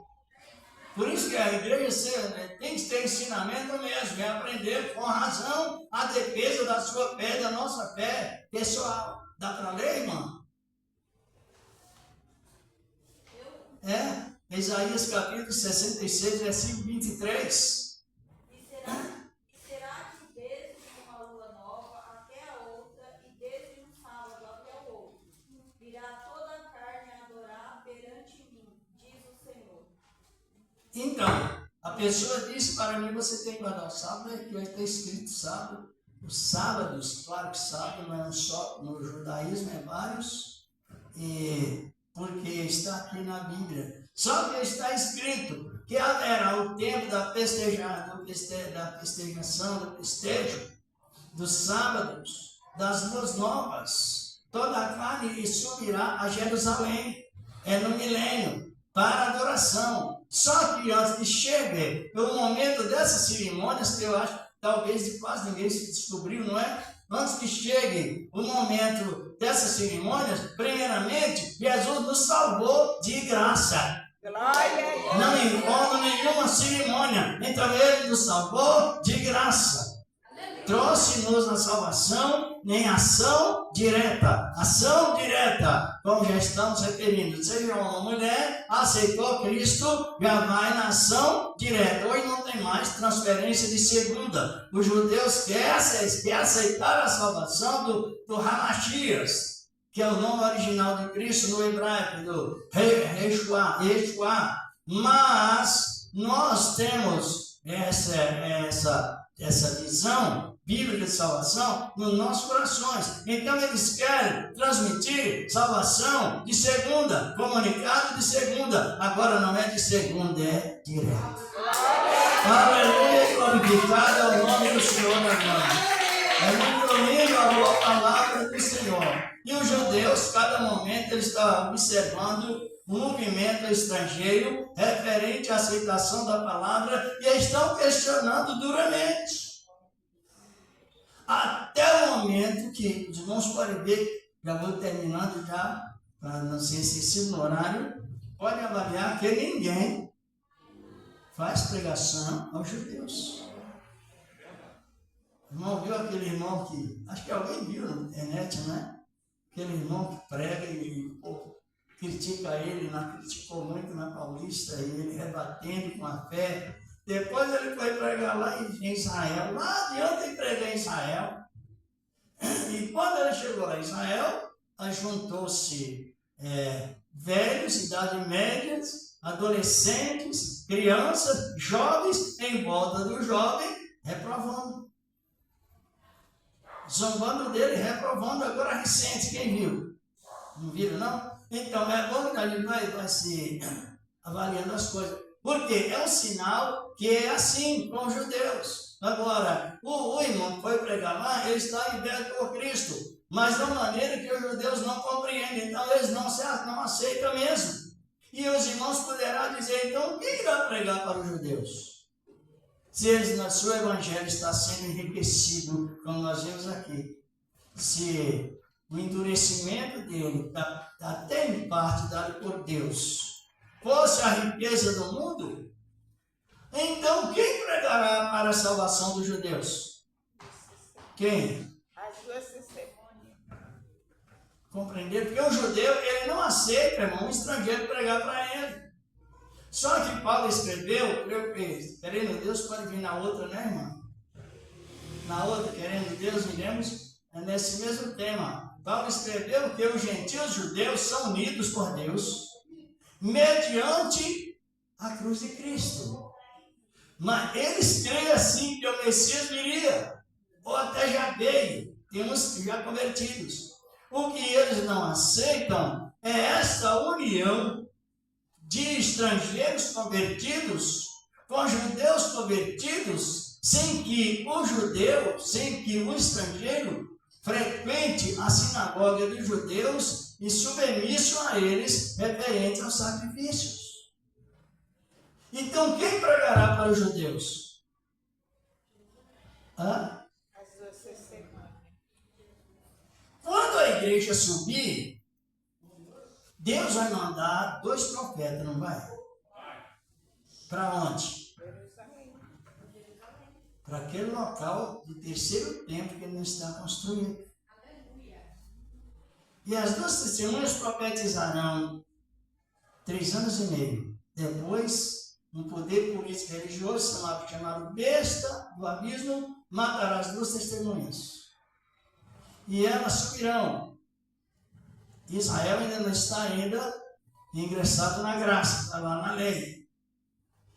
Por isso que a igreja tem que ter ensinamento mesmo, é aprender com razão a defesa da sua fé, da nossa fé pessoal. Dá para ler, irmão? Isaías capítulo 66, versículo 23. E será que desde uma lua nova até a outra, e desde um sábado até o outro, virá toda a carne a adorar perante mim, diz o Senhor. Então, a pessoa disse para mim: você tem que guardar o sábado, que vai ter escrito sábado. Os sábados, claro que sábado não é um só, no judaísmo é vários, porque está aqui na Bíblia. Só que está escrito que haverá o tempo da festejação, do festejo, dos sábados, das luas novas. Toda a carne subirá a Jerusalém, no milênio, para adoração. Só que antes que chegue o momento dessas cerimônias, que eu acho que talvez quase ninguém se descobriu, não é? Antes que chegue o momento dessas cerimônias, primeiramente, Jesus nos salvou de graça. Glória a Deus. Não impondo nenhuma cerimônia. Então ele nos salvou de graça. Trouxe-nos a salvação em ação direta. Ação direta, como já estamos referindo. Seja uma mulher, aceitou Cristo, já vai na ação direta. Hoje não tem mais transferência de segunda. Os judeus querem aceitar a salvação do Hamashias, que é o nome original de Cristo no hebraico, do Yeshua. Mas nós temos essa visão bíblica de salvação nos nossos corações. Então eles querem transmitir salvação de segunda, comunicado de segunda. Agora não é de segunda, é direto. Aleluia, glorificado é o nome do Senhor, meu irmão. É muito lindo a boa palavra do Senhor. E os judeus, cada momento, eles estão observando o movimento estrangeiro referente à aceitação da palavra e estão questionando duramente. Até o momento que os irmãos podem ver, já vou terminando já, para não ser excessivo no horário, pode avaliar que ninguém faz pregação aos judeus. O irmão viu aquele irmão que, acho que alguém viu na internet, né? Aquele irmão que prega e critica ele, criticou muito na Paulista, e ele rebatendo com a fé. Depois ele foi pregar lá em Israel, lá adiante ele pregou em Israel. E quando ele chegou lá em Israel, juntou-se velhos, idade médias, adolescentes, crianças, jovens, em volta do jovem, reprovando. Zombando dele, reprovando, agora recente, quem viu? Não viram, não? Então, é bom que a gente vai se avaliando as coisas. Porque é um sinal que é assim com os judeus. Agora, o irmão que foi pregar lá, ele está liberto por Cristo. Mas de uma maneira que os judeus não compreendem. Então, eles não aceitam mesmo. E os irmãos poderão dizer, então, quem irá pregar para os judeus? Se eles, no seu evangelho, está sendo enriquecido, como nós vimos aqui. Se o endurecimento dele está até em parte dado por Deus fosse a riqueza do mundo, então quem pregará para a salvação dos judeus? Quem? As duas testemunhas. Compreender? Porque o judeu, ele não aceita, irmão, um estrangeiro pregar para ele. Só que Paulo escreveu, querendo Deus, pode vir na outra, né, irmão? Na outra, querendo Deus, iremos nesse mesmo tema. Paulo escreveu que os gentios judeus são unidos por Deus mediante a cruz de Cristo. Mas eles creem assim que o Messias viria, ou até já veio, temos já convertidos. O que eles não aceitam é essa união de estrangeiros convertidos com judeus convertidos, sem que o estrangeiro frequente a sinagoga dos judeus e submisso a eles referente aos sacrifícios. Então, quem pregará para os judeus? As duas testemunhas. Quando a igreja subir, Deus vai mandar 2 profetas, não vai? Para onde? Jerusalém. Para aquele local do terceiro templo que ele não está construindo. E as 2 testemunhas profetizarão 3 anos e meio. Depois, um poder político religioso chamado besta do abismo matará as 2 testemunhas. E elas subirão. Israel ainda não está ingressado na graça, está lá na lei.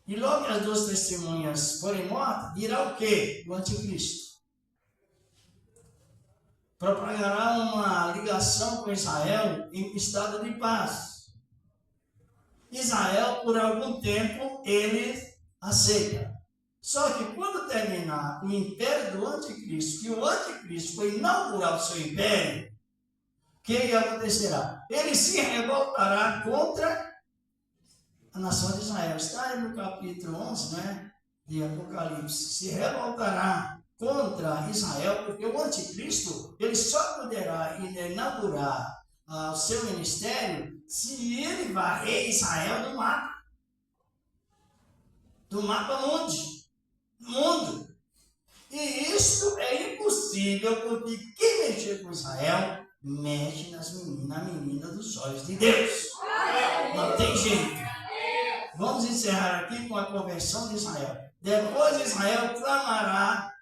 E logo que as 2 testemunhas forem mortas, virá o quê? O anticristo. Propagará uma ligação com Israel em estado de paz. Israel, por algum tempo, ele aceita. Só que quando terminar o império do anticristo, que o anticristo foi inaugurar o seu império, o que acontecerá? Ele se revoltará contra a nação de Israel. Está aí no capítulo 11, né, de Apocalipse. Se revoltará contra Israel, porque o anticristo, ele só poderá inaugurar o seu ministério se ele varrer Israel do mapa. do mapa mundo. E isto é impossível, porque quem mexer com Israel, mexe na menina dos olhos de Deus. Não tem jeito. Vamos encerrar aqui com a conversão de Israel. Depois Israel clamará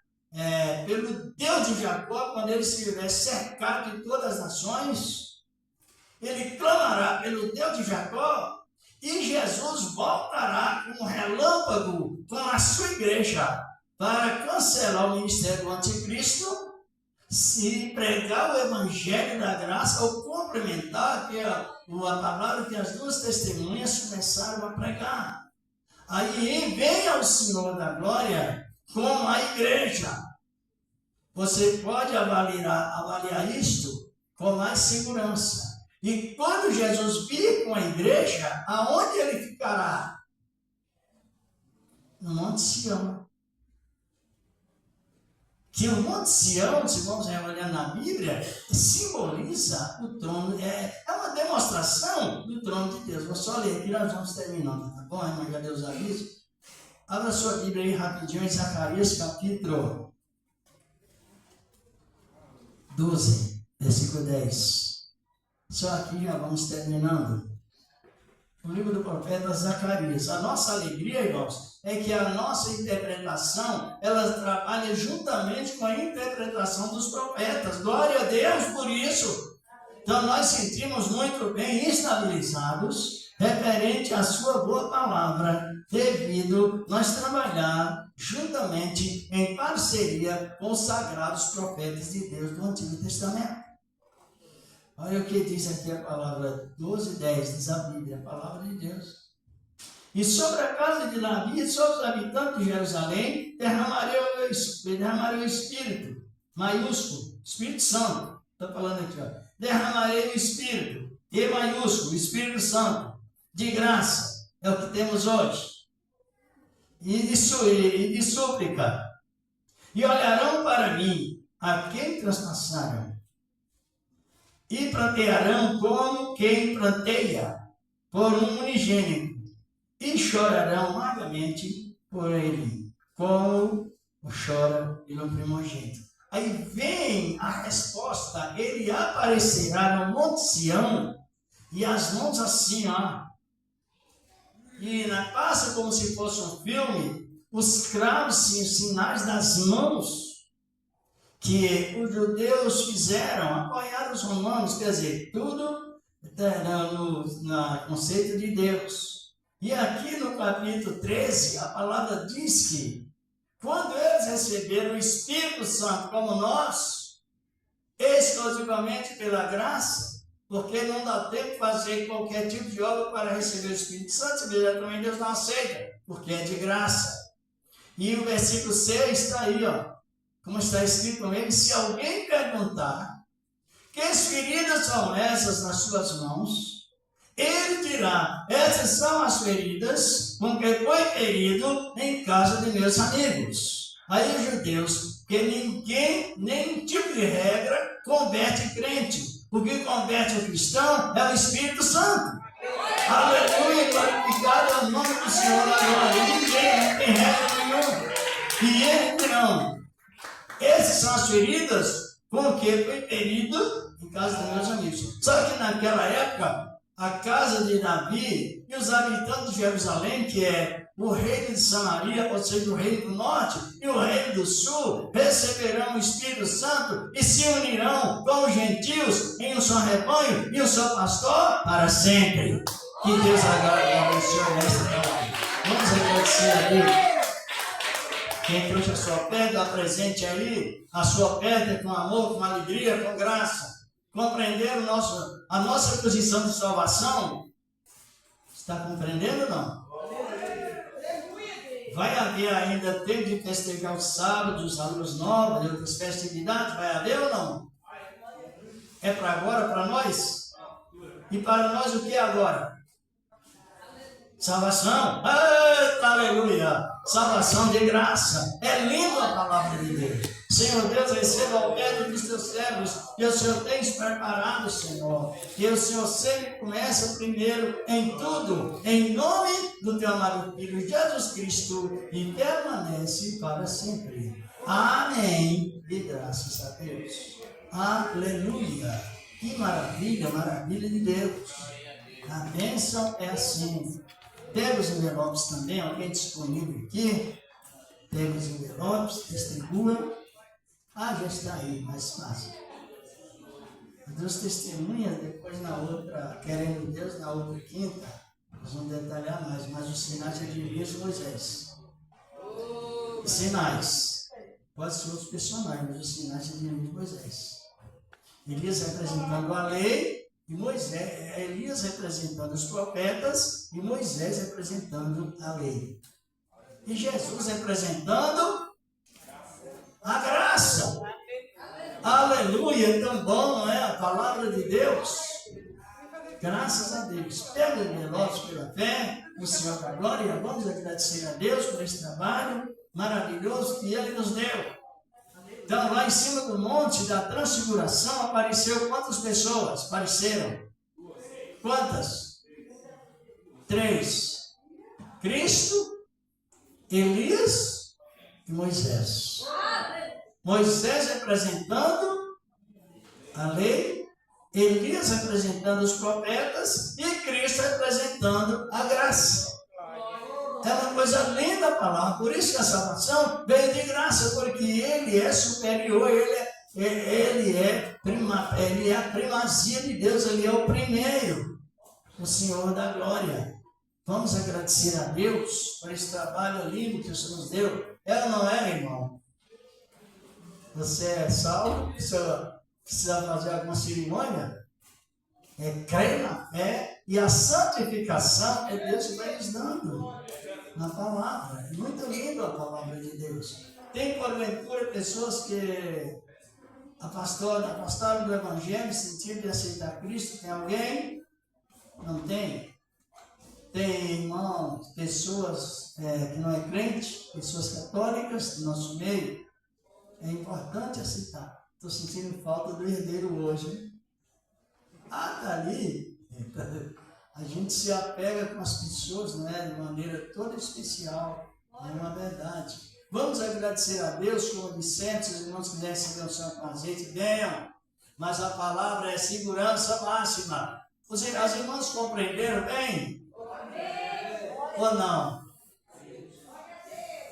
pelo Deus de Jacó, quando ele estiver cercado de todas as nações. Ele clamará pelo Deus de Jacó e Jesus voltará como relâmpago com a sua igreja para cancelar o ministério do anticristo e pregar o evangelho da graça ou complementar a palavra que as duas testemunhas começaram a pregar. Aí venha o Senhor da glória com a igreja. Você pode avaliar isto com mais segurança. E quando Jesus vir com a igreja, aonde ele ficará? No Monte Sião. Que o Monte Sião, se vamos olhar na Bíblia, simboliza o trono, é uma demonstração do trono de Deus. Vou só ler aqui, nós vamos terminando, tá bom, irmã? Já Deus avisa. Abra sua Bíblia aí rapidinho em Zacarias capítulo 12, versículo 10. Só aqui já vamos terminando. O livro do profeta Zacarias. A nossa alegria, irmãos, é que a nossa interpretação, ela trabalha juntamente com a interpretação dos profetas. Glória a Deus por isso. Então nós sentimos muito bem estabilizados referente à sua boa palavra, devido nós trabalhar juntamente em parceria com os sagrados profetas de Deus do Antigo Testamento. Olha o que diz aqui a palavra 12:10, diz a Bíblia, a palavra de Deus. E sobre a casa de Davi e sobre os habitantes de Jerusalém, derramarei o Espírito, maiúsculo, Espírito Santo. Estou falando aqui, ó. Derramarei o Espírito, E maiúsculo, o Espírito Santo, de graça, é o que temos hoje. E de súplica. E olharão para mim, a quem traspassaram. E plantearão como quem planteia por um unigênito, e chorarão amargamente por ele, como chora pelo primogênito. Aí vem a resposta, ele aparecerá no Monte Sião, e as mãos assim, ó. E passa como se fosse um filme, os cravos e os sinais das mãos, que os judeus fizeram, apoiaram os romanos, quer dizer, tudo no conceito de Deus. E aqui no capítulo 13, a palavra diz que, quando eles receberam o Espírito Santo como nós, exclusivamente pela graça, porque não dá tempo de fazer qualquer tipo de obra para receber o Espírito Santo, também Deus não aceita, porque é de graça. E o versículo 6 está aí, ó. Como está escrito com ele, se alguém perguntar que feridas são essas nas suas mãos, ele dirá, essas são as feridas com que foi ferido em casa de meus amigos. Aí os judeus, que ninguém, nenhum tipo de regra, converte crente. O que converte o cristão é o Espírito Santo. Aleluia, glorificado é o nome do Senhor agora. Ninguém, não tem regra nenhuma. E ele dirão, essas são as feridas com que foi ferido em casa dos meus amigos. Só que naquela época, a casa de Davi e os habitantes de Jerusalém, que é o reino de Samaria, ou seja, o reino do norte e o reino do sul, receberão o Espírito Santo e se unirão com os gentios em um só rebanho e um só pastor para sempre. Que Deus abençoe nesta palavra. Vamos agradecer a Deus. Quem trouxe a sua oferta, apresente aí a sua oferta com amor, com alegria, com graça. Compreender a nossa posição de salvação? Está compreendendo ou não? Vai haver ainda tempo de festejar os sábados, a luz nova, e outras festividades? Vai haver ou não? É para agora, para nós? E para nós o que é agora? Salvação? Eita, aleluia! salvação de graça. É lindo a palavra de Deus. Senhor Deus, receba ao medo dos teus servos que o Senhor tem preparado, Senhor. Que o Senhor sempre começa primeiro em tudo, em nome do teu amado Filho Jesus Cristo, e permanece para sempre. Amém. E graças a Deus. Aleluia. Que maravilha, maravilha de Deus. A bênção é assim. Pega os envelopes também, alguém disponível aqui. Pega os envelopes, distribua. Já está aí, mais fácil. As duas testemunhas, depois na outra, querendo Deus, na outra quinta, nós vamos detalhar mais, mas os sinais é de Elias e Moisés. Os sinais. Pode ser outros personagens, mas os sinais é de Elias e Moisés. Elias representando a lei, e Elias representando os profetas, e Moisés representando a lei. E Jesus representando a graça. Aleluia, tão bom, não é? A palavra de Deus. Graças a Deus. Pega o envelope pela fé, o Senhor da glória. Vamos agradecer a Deus por esse trabalho maravilhoso que Ele nos deu. Então, lá em cima do monte da transfiguração, apareceu quantas pessoas? Apareceram? Quantas? 3. Cristo, Elias e Moisés. Moisés representando a lei, Elias representando os profetas e Cristo representando a graça. É uma coisa linda a palavra, por isso que a salvação veio de graça, porque Ele é superior, Ele é a primazia de Deus, Ele é o primeiro, o Senhor da glória. Vamos agradecer a Deus por esse trabalho lindo que o Senhor nos deu. É ou não é, irmão? Você é salvo, precisa fazer alguma cerimônia? Crer na fé e a santificação é Deus que vai nos dando na palavra. É muito lindo a palavra de Deus. Tem, porventura, pessoas que afastaram do Evangelho, sentido de aceitar Cristo. Tem alguém? Não tem? Tem, irmãos, pessoas que não é crente, pessoas católicas do nosso meio. É importante aceitar. Estou sentindo falta do herdeiro hoje. Está ali. A gente se apega com as pessoas, não é? De maneira toda especial. É uma verdade. Vamos agradecer a Deus, como dissemos, se os irmãos quiserem receber o santo com azeite, venham. Mas a palavra é segurança máxima. As irmãs compreenderam bem? Ou não?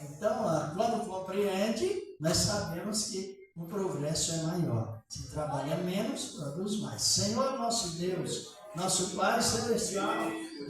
Então, quando compreende, nós sabemos que o progresso é maior. Se trabalha menos, produz mais. Senhor nosso Deus, nosso Pai Celestial,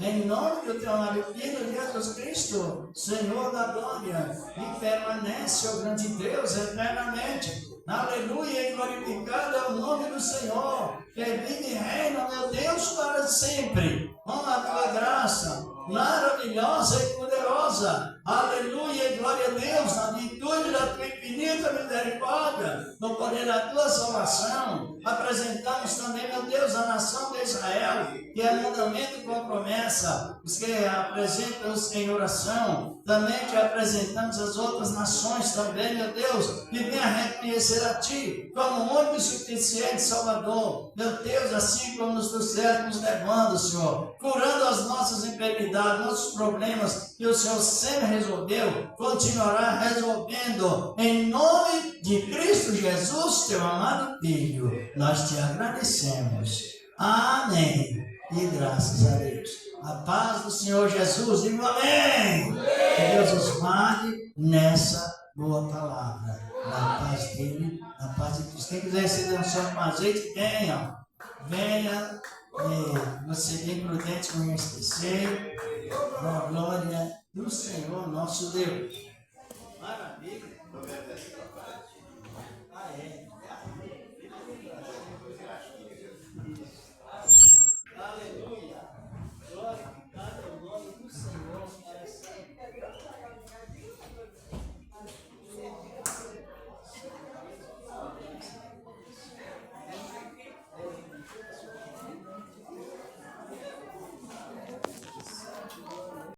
em nome do teu amado Filho Jesus Cristo, Senhor da glória, e permanece, ó grande Deus, eternamente. Aleluia, e glorificado é o nome do Senhor, que vive e reina, meu Deus, para sempre. Com a tua graça maravilhosa e poderosa. Aleluia, e glória a Deus, na virtude da tua infinita misericórdia, no poder da tua salvação. Apresentamos também, meu Deus, a nação de Israel, que é mandamento com promessa, os que apresentam-se em oração. Também te apresentamos as outras nações também, meu Deus, que venham a reconhecer a ti como único e suficiente Salvador. Meu Deus, assim como nos trouxeste nos levando, Senhor, curando as nossas enfermidades, nossos problemas, que o Senhor sempre resolveu, continuará resolvendo, em nome de Cristo Jesus, teu amado Filho. Nós te agradecemos. Amém. E graças a Deus. A paz do Senhor Jesus. Diga amém. Que Deus os guarde nessa boa palavra. Na paz dele, na paz de Cristo. Quem quiser receber um santo com azeite, venha. Venha. Você bem prudente, não esquecer. A glória do Senhor nosso Deus. Maravilha.